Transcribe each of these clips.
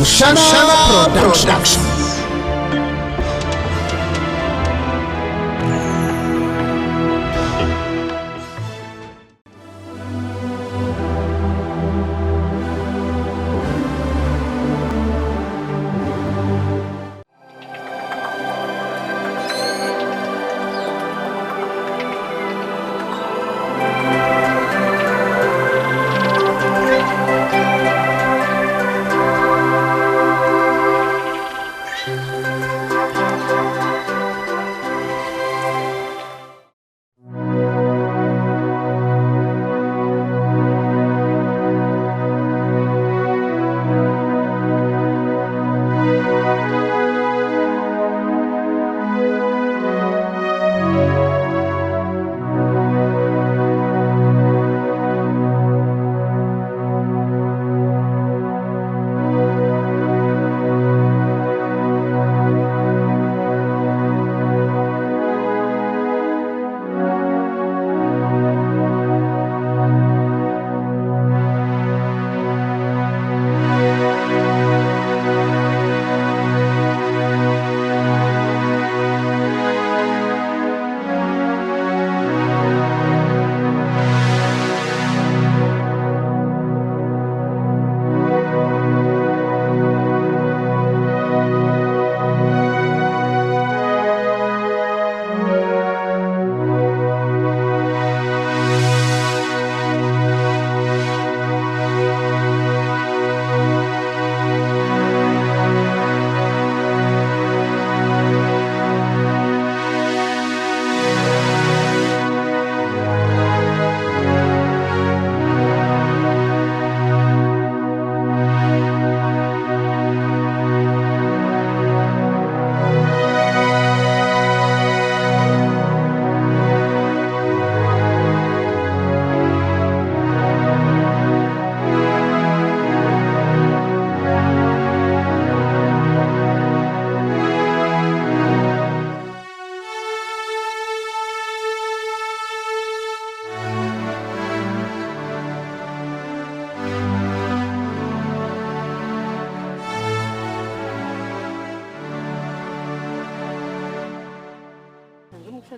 Mushana Production.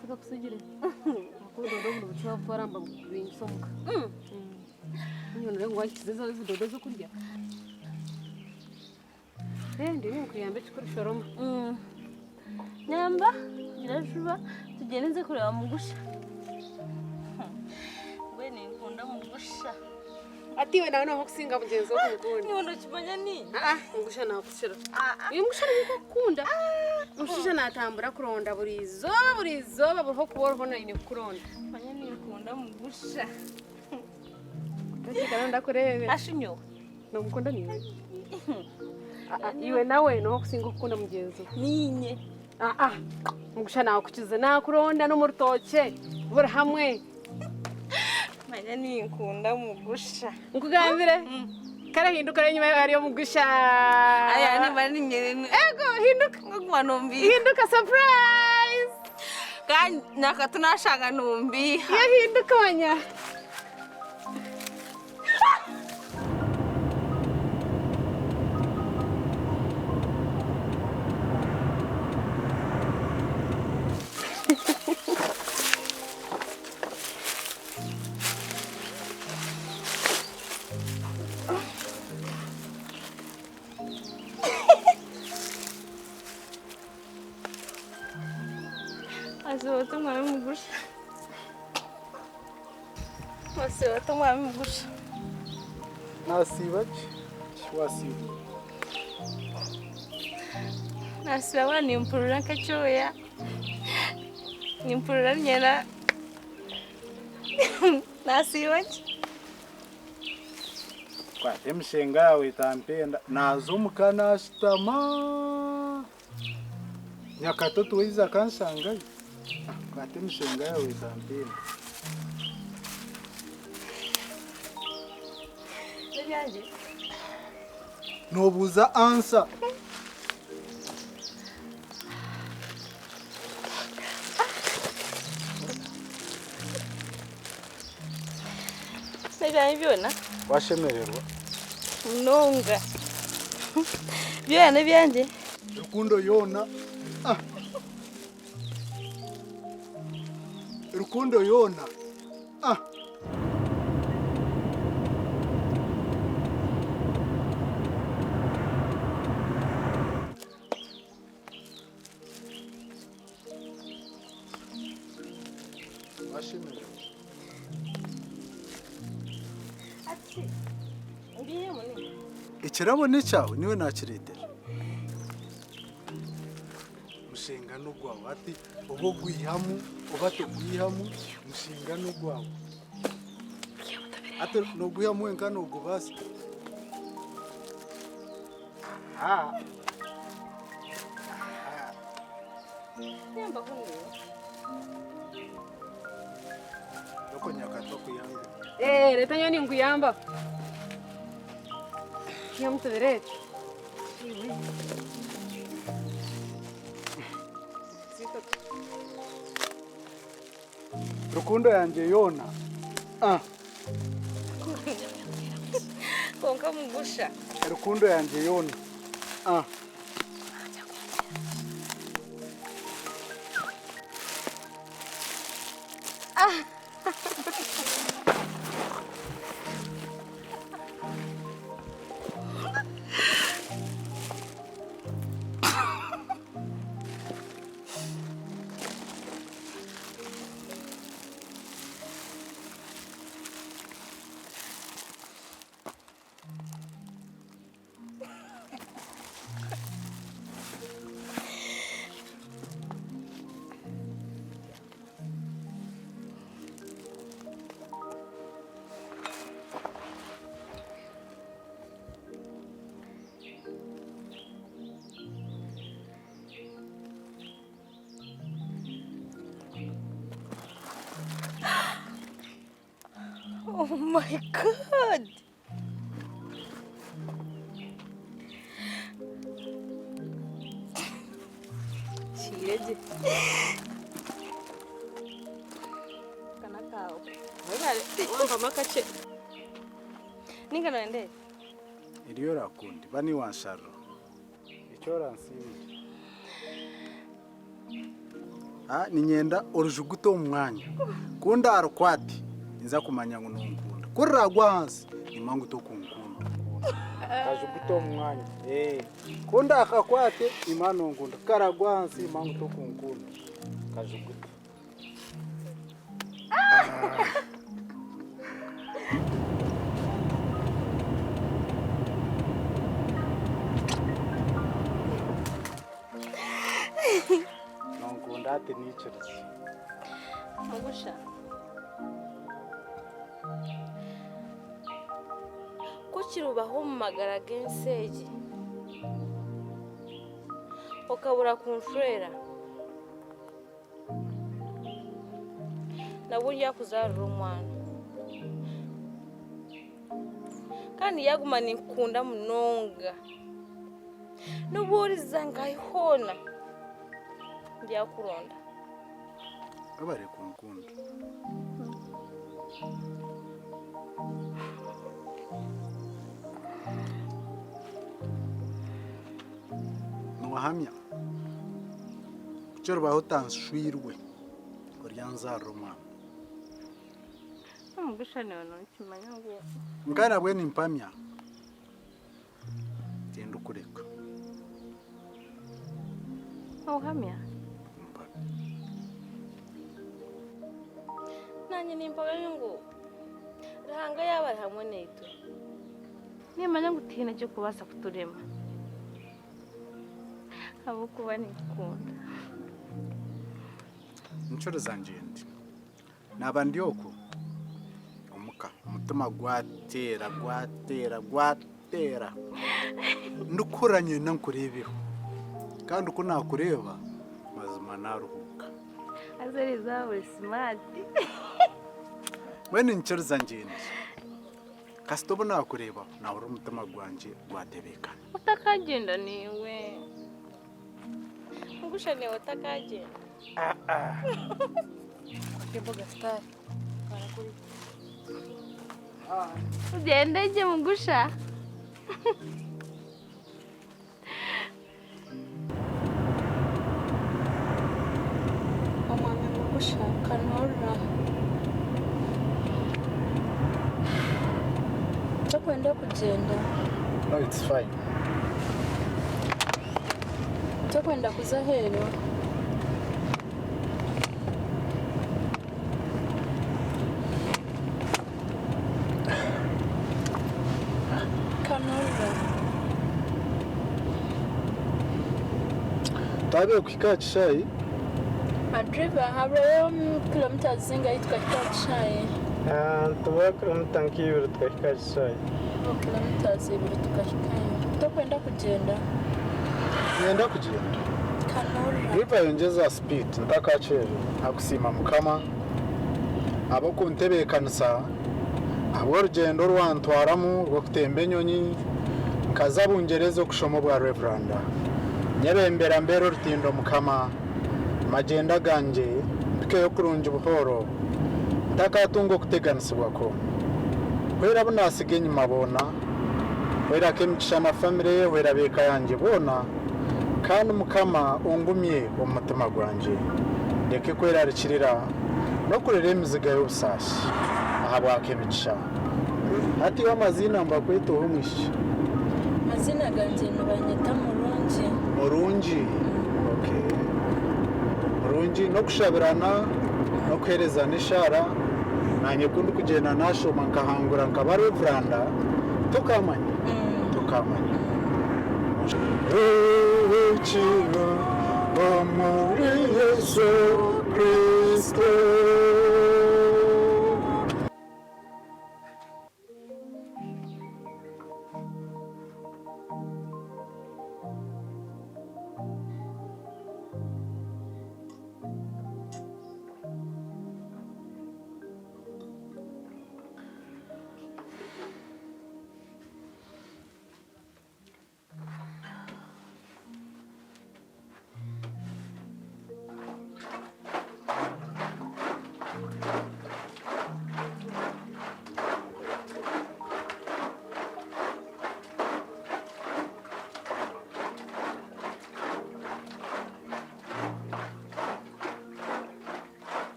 Tuka kusujire. Akudo dogo buchwa faramba binsomuka. Nyone ngo wakiziza zidodo zo kurya. Ndi nkuyambe chikuri shoroma. Nyamba irajuba tugenze kureba mugusha. Bene nkunda mugusha. Ati we nawe naho kusinga mugenzi wo kumukunda. Niwondo kimanya ni. Mugusha nakushira. Uyu mugusha niko kukunda. Mushija natambura kuronda burizo babuho kuboroho nine kuronda. Manya ni nkunda mugusha. Ndakigana ndakurebe. Ashinyo. No mukunda niwe. Iwe nawe no kusinga kukunda mugenzi. Ninye. Mugusha nawe kukize nakuronda no mu rutoke. Buri hamwe. Manya ni nkunda mugusha. Nkugambire. Karahinduka nyuma yari mugusha. Aya ni bari nyene. Ego hinduka ngwa numbi. Hinduka surprise. Kandi nakatunashaka numbi. Hinduka wanya. Azoto mwami mugusha. Azoto mwami mugusha. Nasibaje? Wasiba. Nasiba ni mpurura kachoya. Ni mpurura nyera. Nasibaje? Kwa emshenga yawe tampenda nazo mukana shitama. Nyakatoto wiza kansanga. Kwa emshenga yawe tampenda. Nyaje. Nobuza answer. Nibyo na? Washemererwa. Nonga. Byana byanje. Rukundo yona. Rukundo yona. Washimira. Ati. Ngiye munini. Ikirabone cyawe niwe nakiretera. Mushinga n'ugwawe ati ubo gwihamu ubato gwihamu mushinga n'ugwawe. Ati no gwihamu enka no gubasi. Yamba kunyo. Loko nyakato kuyanga. Leta nyoni nguyamba. Kyomukazi. Rukundo yanje yona. Konka mugusha. Rukundo yanje yona. Oh my God. Chireje. Kana kao. Wamba makache. Ninga noende. Iriyo rakundi bani wansharo. Icyo ransimbi. Ninyenda orujuguto umwanya. Kunda arukwati. Nza kumanya ngo nunkunda. Kuragwa hansi imangu to kunkunda. Kajuguto umwanya. Kunda akakwate imano nkunda. Karagwa hansi imangu to kunkunda. Kajuguto. Nunkunda ati nichirize. Mugusha. Kukirubaho mu magara genseje. Okabura kunshwera. Naburya kuzarura umwana. Kandi yagumana inkunda munonga. Nuburiza ngayihona. Byakuronda. Abare kunkunda. Nuwahamya. Kuchoro bahotanshwirwe. Oryanzarura umwana. Mugusha niwe nokimanya ngo. Ngana bwe nimpamya. Genda ukureka. Uhamya. Nanye nimbaga ngo rahanga yabari hamwe neto. Nimanya gutina cyo kubasa kuturema. Abo kuba nikunda. Inshuro zanje ndi. Nabandi yoko. Umutima gwatera. Ndukuranye nankurebeho. Kandi uko nakureba mazima naruhuka. Azari zawe smart. Wene inshuro zanje ndi. Kasitobo nakureba nawe umutima gwanje gwatebekana. Utakagenda niwe. Mugusha niwe utakagenda. Kemboga star. Karakuri. Ugendeje Mugusha? Kanora. Takwenda kugenda. No, it's fine. Takwenda kuza hero. Kanora. Tabe ukika chai. Madriva habrayo kilomita zinga itukafika chai. Tuwa kilomita nk'ibiri tukafika chai. Kilomita zibiri tukafikayo. Takwenda kugenda. Ngenda kugenda. Kanora. Riva yongeza speed ntakachere akusima mukama abo ku ntebe kanisa abo rugendo rwantwaramu rwo kutemba enyonyi nkaza bungerezo kushomo bwa reveranda nyebembera mbero rutindo mukama magenda ganje bikeyo kurunja buhoro ntakatungo kuteganisibwa ko wera bunasige nyuma bona wera kemigisha na family wera beka yanje bona kandi mukama ungumye umutima gwanje ndeke kwera rikirira no kurera imiziga y'ubusashi aha bwakemigisha ati wamazina mbakwito humwishi Mazina ganje nibanyita Murungi. Okay. Murungi no kushabirana no kwerezana ishara nanye kundi kugenda nashoma nkahangura nkaba reveranda tukamanya. Uchiro omuri Yesu Kristo